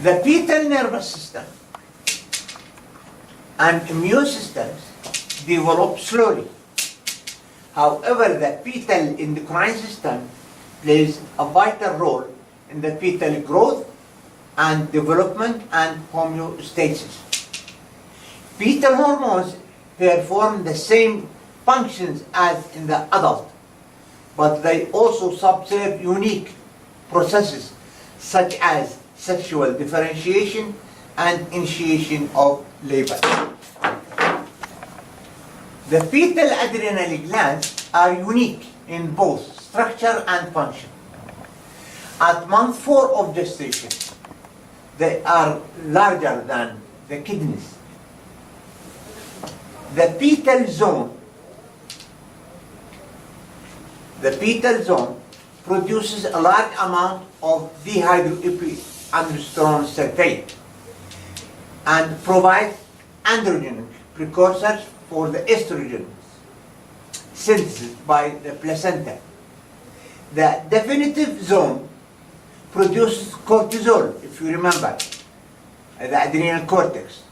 The fetal nervous system and immune systems develop slowly. However, the fetal endocrine system plays a vital role in the fetal growth and development and homeostasis. Fetal hormones perform the same functions as in the adult, but they also subserve unique processes such as sexual differentiation and initiation of labor. The fetal adrenal glands are unique in both structure and function. At month 4 of gestation, they are larger than the kidneys. The fetal zone produces a large amount of dehydroepiandrosterone sulfate and provides androgen precursors for the estrogen synthesis by the placenta. The definitive zone produces cortisol, if you remember, the adrenal cortex.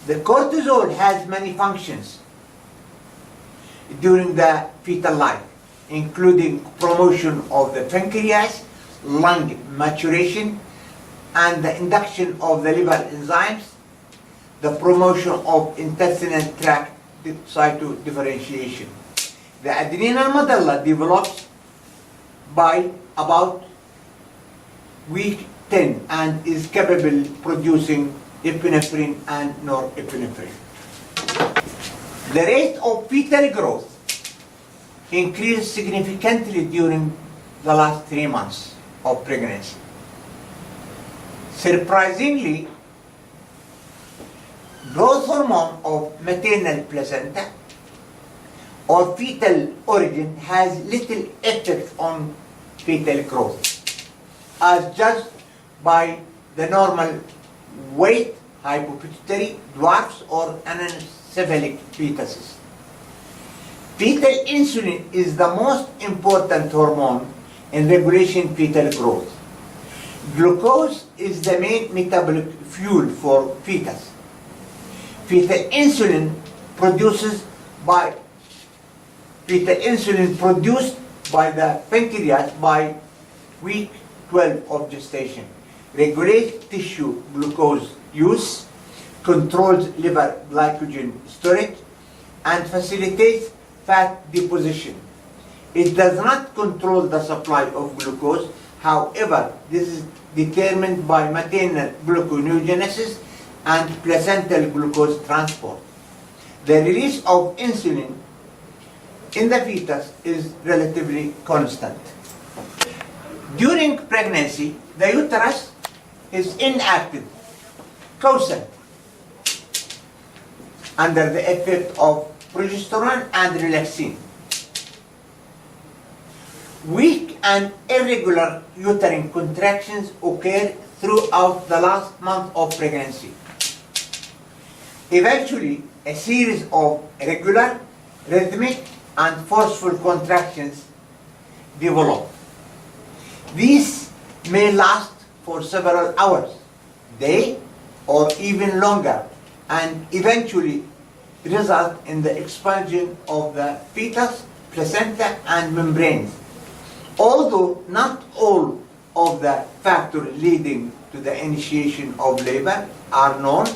The cortisol has many functions during the fetal life, including promotion of the pancreas, lung maturation, and the induction of the liver enzymes, the promotion of intestinal tract cytodifferentiation. The adrenal medulla develops by about week 10 and is capable of producing epinephrine and norepinephrine. The rate of fetal growth increased significantly during the last 3 months of pregnancy. Surprisingly, growth hormone of maternal placenta or fetal origin has little effect on fetal growth, as judged by the normal weight, hypopituitary, dwarfs, or anencephalic fetuses. Fetal insulin is the most important hormone in regulating fetal growth. Glucose is the main metabolic fuel for fetus. Fetal insulin produced by the pancreas by week 12 of gestation regulates tissue glucose use, controls liver glycogen storage, and facilitates fat deposition. It does not control the supply of glucose. However, this is determined by maternal gluconeogenesis and placental glucose transport. The release of insulin in the fetus is relatively constant. During pregnancy, the uterus is inactive, quiescent, under the effect of progesterone and relaxin. Weak and irregular uterine contractions occur throughout the last month of pregnancy. Eventually, a series of regular, rhythmic, and forceful contractions develop. These may last for several hours, days, or even longer, and eventually result in the expulsion of the fetus, placenta, and membranes. Although not all of the factors leading to the initiation of labor are known,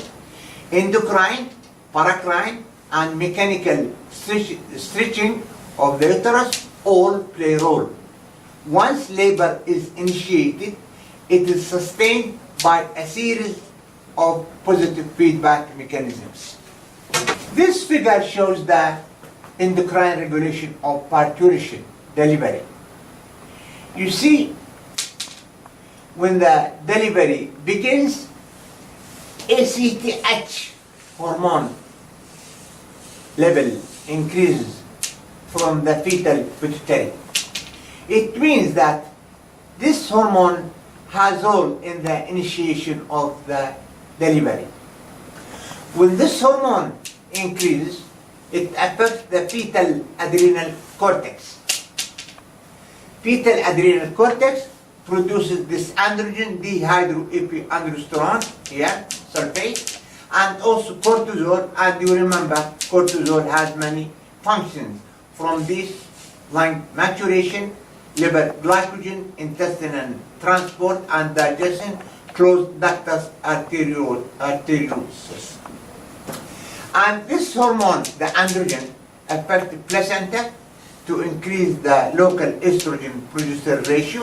endocrine, paracrine, and mechanical stretching of the uterus all play a role. Once labor is initiated, it is sustained by a series of positive feedback mechanisms. This figure shows the endocrine regulation of parturition, delivery. You see, when the delivery begins, ACTH hormone level increases from the fetal pituitary. It means that this hormone has a role in the initiation of the delivery. When this hormone increases, it affects the fetal adrenal cortex. Fetal adrenal cortex produces this androgen dehydroepiandrosterone, here, sulfate, and also cortisol. And you remember, cortisol has many functions, from this like maturation, liver glycogen, intestinal transport and digestion, closed ductus arteriosus. And this hormone, the androgen, affects the placenta to increase the local estrogen-progesterone ratio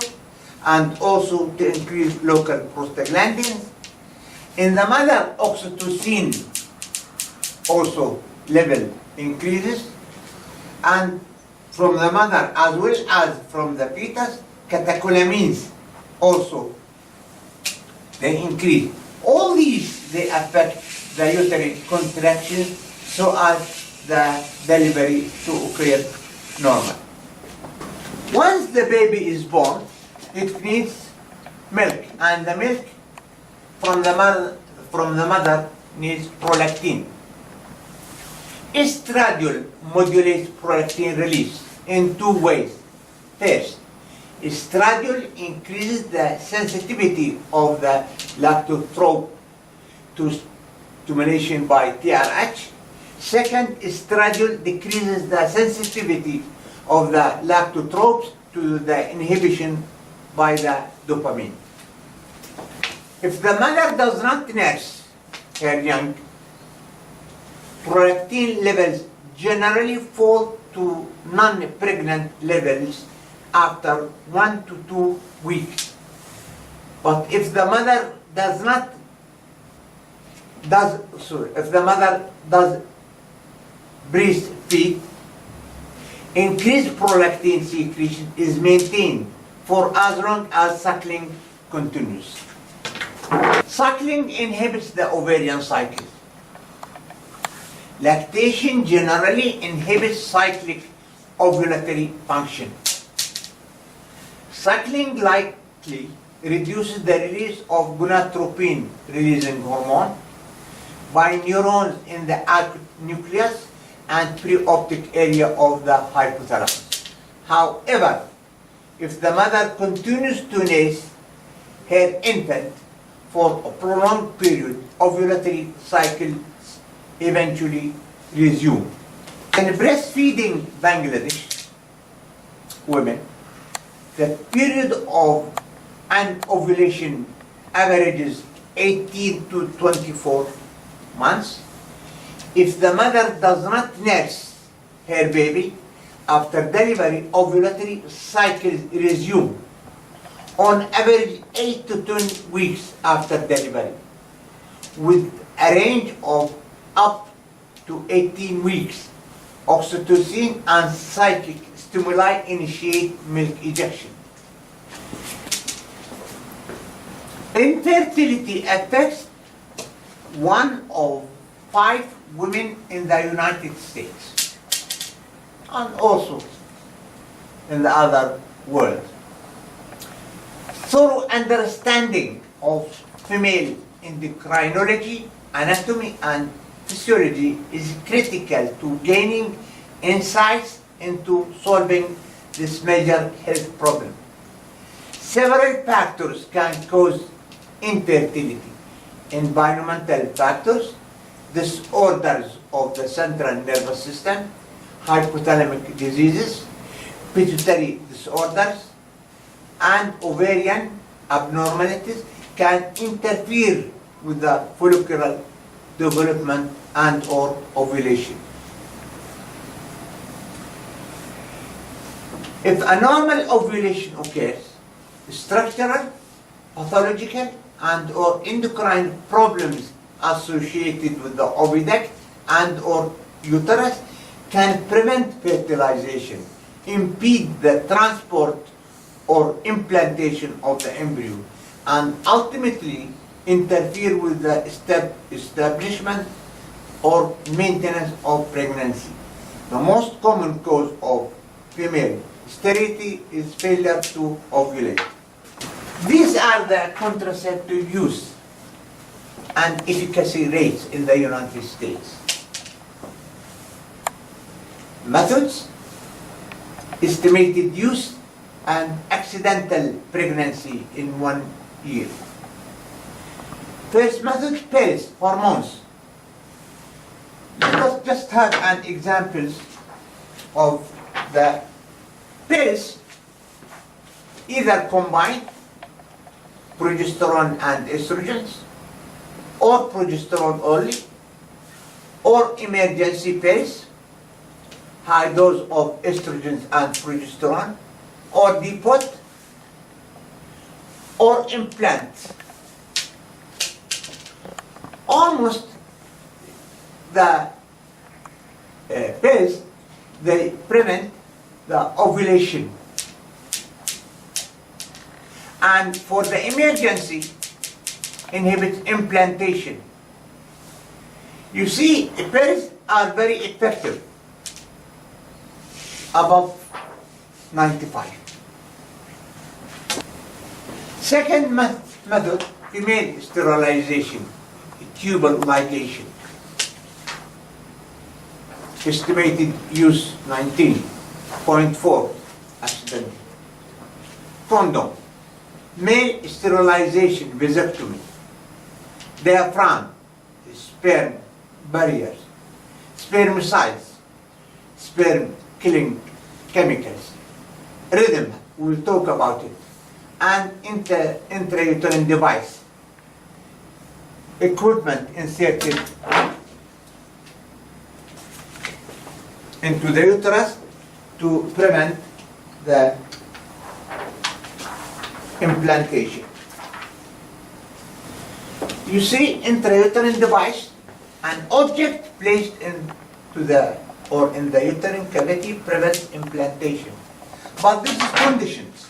and also to increase local prostaglandins. In the mother, oxytocin also level increases, and from the mother as well as from the fetus, catecholamines also they increase. All these they affect the uterine contraction so as the delivery to occur normal. Once the baby is born, it needs milk, and the milk from the mother needs prolactin. Estradiol modulates prolactin release in two ways. First, estradiol increases the sensitivity of the lactotrope to stimulation by TRH. Second, estradiol decreases the sensitivity of the lactotropes to the inhibition by the dopamine. If the mother does not nurse her young, prolactin levels generally fall to non-pregnant levels after 1 to 2 weeks. But if the mother does breastfeed, increased prolactin secretion is maintained for as long as suckling continues. Suckling inhibits the ovarian cycle. Lactation generally inhibits cyclic ovulatory function. Suckling likely reduces the release of gonadotropin releasing hormone by neurons in the acute nucleus and preoptic area of the hypothalamus. However, if the mother continues to nurse her infant for a prolonged period, ovulatory cycles eventually resume. In breastfeeding Bangladesh women, the period of anovulation averages 18 to 24 months. If the mother does not nurse her baby, after delivery, ovulatory cycles resume on average 8 to 10 weeks after delivery, with a range of up to 18 weeks. Oxytocin and psychic stimuli initiate milk ejection. Infertility affects 1 of 5 women in the United States and also in the other world. Thorough understanding of female endocrinology, anatomy, and physiology is critical to gaining insights into solving this major health problem. Several factors can cause infertility: environmental factors, disorders of the central nervous system, hypothalamic diseases, pituitary disorders, and ovarian abnormalities can interfere with the follicular development and or ovulation. If a normal ovulation occurs, structural, pathological, and or endocrine problems associated with the oviduct and or uterus can prevent fertilization, impede the transport or implantation of the embryo, and ultimately interfere with the establishment or maintenance of pregnancy. The most common cause of female sterility is failure to ovulate. These are the contraceptive use and efficacy rates in the United States. Methods: estimated use and accidental pregnancy in 1 year. First method, pills, hormones. Let us just have an example of the pills, either combined progesterone and estrogens, or progesterone only, or emergency pills, high dose of estrogens and progesterone, or depot, or implants. Almost the pills, they prevent the ovulation. And for the emergency, inhibit implantation. You see, pills are very effective, above 95. Second method, female sterilization, tubal ligation. Estimated use 19.4 accident. Condom, male sterilization, vasectomy, diaphragm, sperm barriers, spermicides, sperm killing chemicals, rhythm, we'll talk about it, and intrauterine device, equipment inserted into the uterus to prevent the implantation. You see, intrauterine device, an object placed into the or in the uterine cavity prevents implantation. But this is conditions.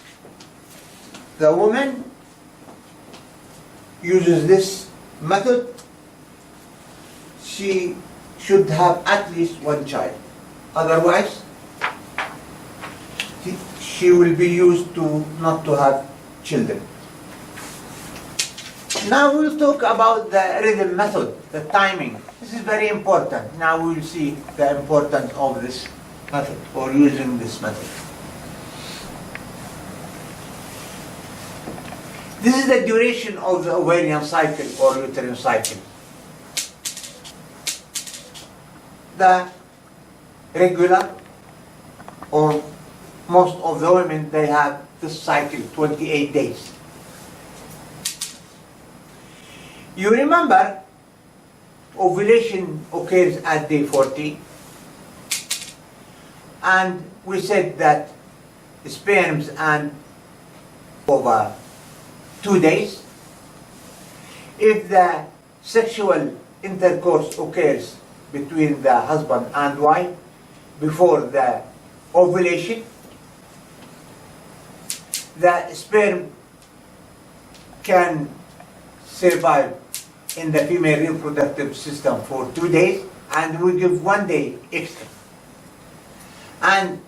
The woman uses this method, she should have at least one child. Otherwise, she will be used to not to have children. Now we'll talk about the rhythm method, the timing. This is very important. Now we'll see the importance of this method, or using this method. This is the duration of the ovarian cycle or uterine cycle. The regular, or most of the women, they have this cycle 28 days. You remember, ovulation occurs at day 40, and we said that sperms and over 2 days. If the sexual intercourse occurs between the husband and wife before the ovulation, the sperm can survive in the female reproductive system for 2 days, and we give 1 day extra. And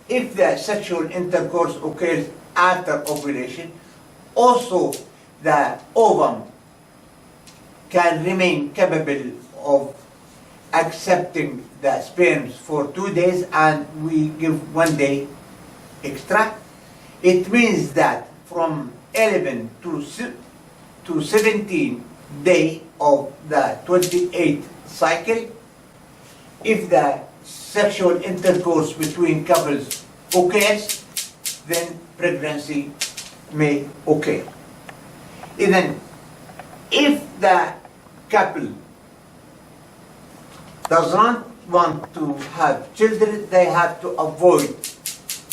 if the sexual intercourse occurs after ovulation, also the ovum can remain capable of accepting the sperms for 2 days, and we give 1 day extra. It means that from 11 to 17 day of the 28th cycle, if the sexual intercourse between couples occurs, then pregnancy may occur. Even if the couple does not want to have children, they have to avoid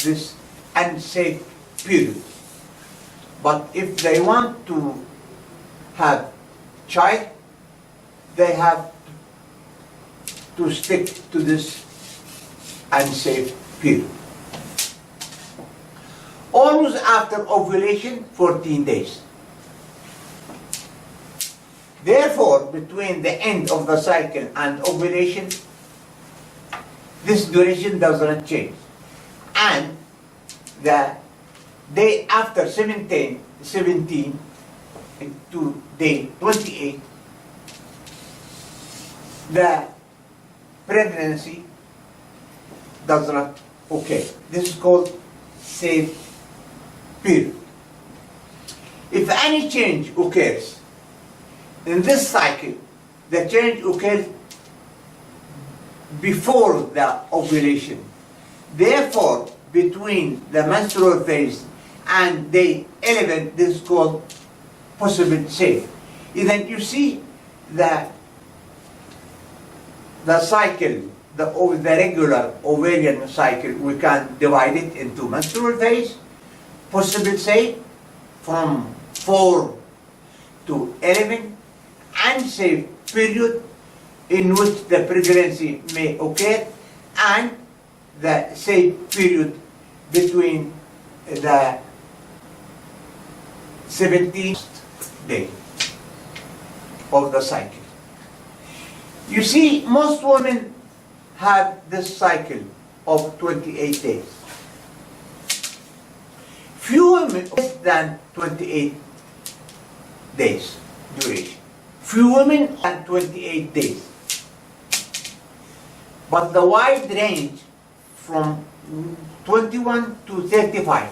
this unsafe period. But if they want to have child, they have to stick to this unsafe period. Always after ovulation, 14 days. Therefore, between the end of the cycle and ovulation, this duration does not change. And the day after 17 to day 28, the pregnancy does not occur. This is called safe period. If any change occurs in this cycle, the change occurs before the ovulation. Therefore, between the menstrual phase and day 11, this is called possible safe. And then you see that the cycle, the regular ovarian cycle, we can divide it into menstrual phase, possible safe from 4 to 11, unsafe period in which the pregnancy may occur, and the safe period between the 17th day of the cycle. You see, most women have this cycle of 28 days. Few women less than 28 days duration. Few women than 28 days. But the wide range from 21 to 35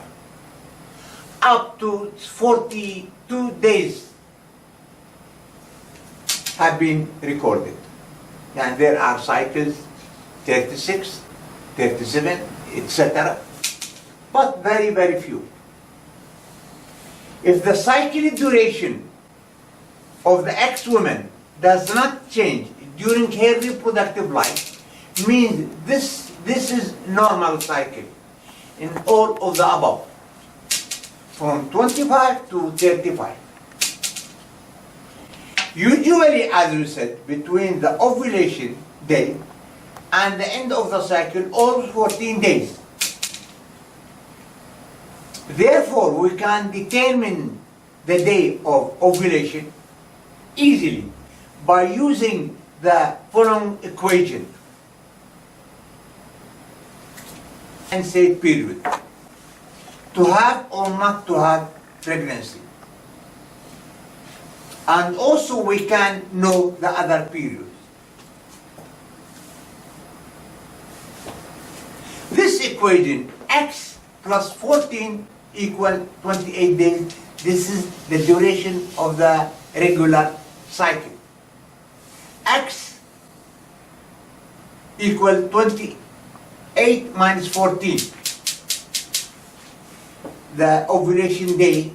up to 42 days have been recorded. And there are cycles 36, 37, etc. But very, very few. If the cycle duration of the ex-woman does not change during her reproductive life, means this is normal cycle in all of the above, from 25 to 35. Usually, as we said, between the ovulation day and the end of the cycle, all 14 days. Therefore, we can determine the day of ovulation easily by using the following equation. And say period. To have or not to have pregnancy. And also we can know the other periods. This equation, x plus 14 equal 28 days. This is the duration of the regular cycle. X equal 28 minus 14. The ovulation day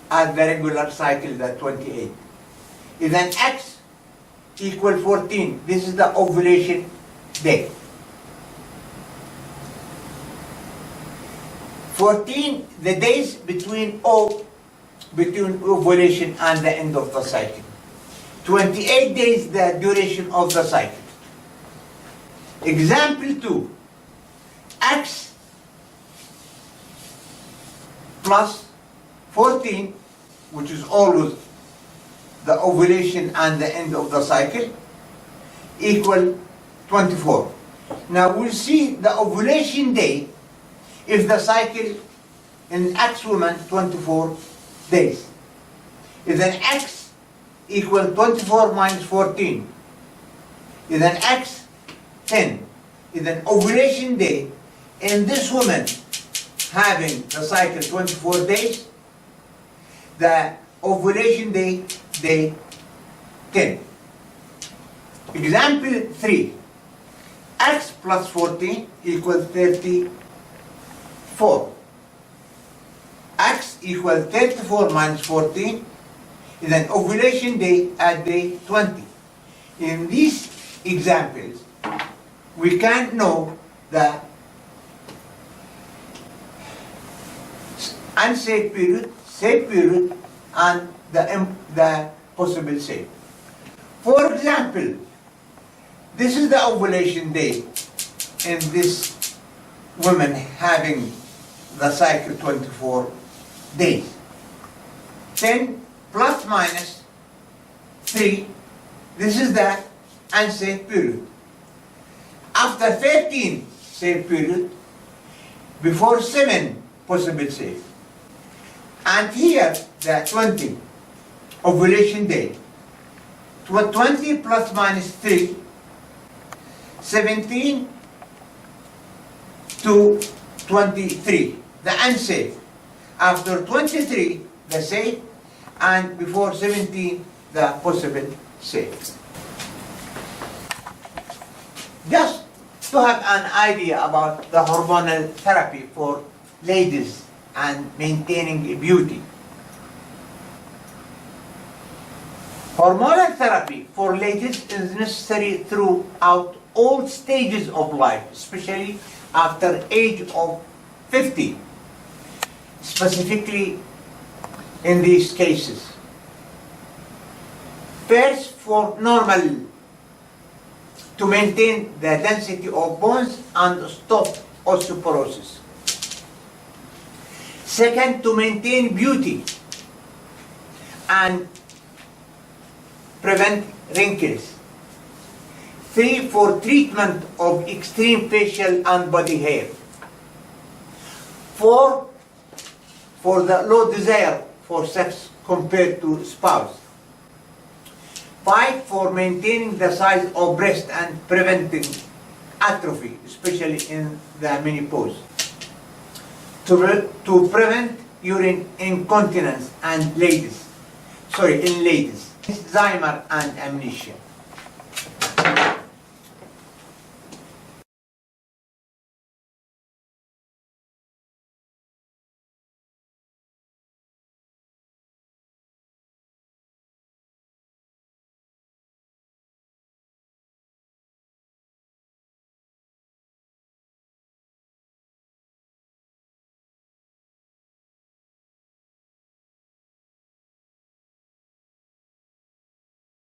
at the regular cycle, the 28. And then x equal 14. This is the ovulation day. 14, the days between ovulation and the end of the cycle. 28 days, the duration of the cycle. Example 2. X plus 14, which is always the ovulation and the end of the cycle, equal 24. Now we'll see the ovulation day if the cycle in X woman 24 days. If then X equal 24 minus 14, if then X 10, if then ovulation day in this woman having the cycle 24 days, the ovulation day, day 10. Example 3. X plus 14 equals 34. X equals 34 minus 14 is an ovulation day at day 20. In these examples, we can know the unsafe period, safe period, and the possible safe. For example, this is the ovulation day in this woman having the cycle 24 days. 10 plus minus 3, this is the unsafe period. After 13 safe period, before 7 possible safe. And here the 20 ovulation day. 20 plus minus 3, 17 to 23, the unsafe. After 23, the safe, and before 17, the possible safe. Just to have an idea about the hormonal therapy for ladies and maintaining beauty. Hormonal therapy for ladies is necessary throughout all stages of life, especially after age of 50, specifically in these cases. First, for normal, to maintain the density of bones and stop osteoporosis. Second, to maintain beauty and prevent wrinkles. 3, for treatment of extreme facial and body hair. 4, for the low desire for sex compared to spouse. 5, for maintaining the size of breast and preventing atrophy, especially in the menopause. To prevent urine incontinence and in ladies, Alzheimer and amnesia.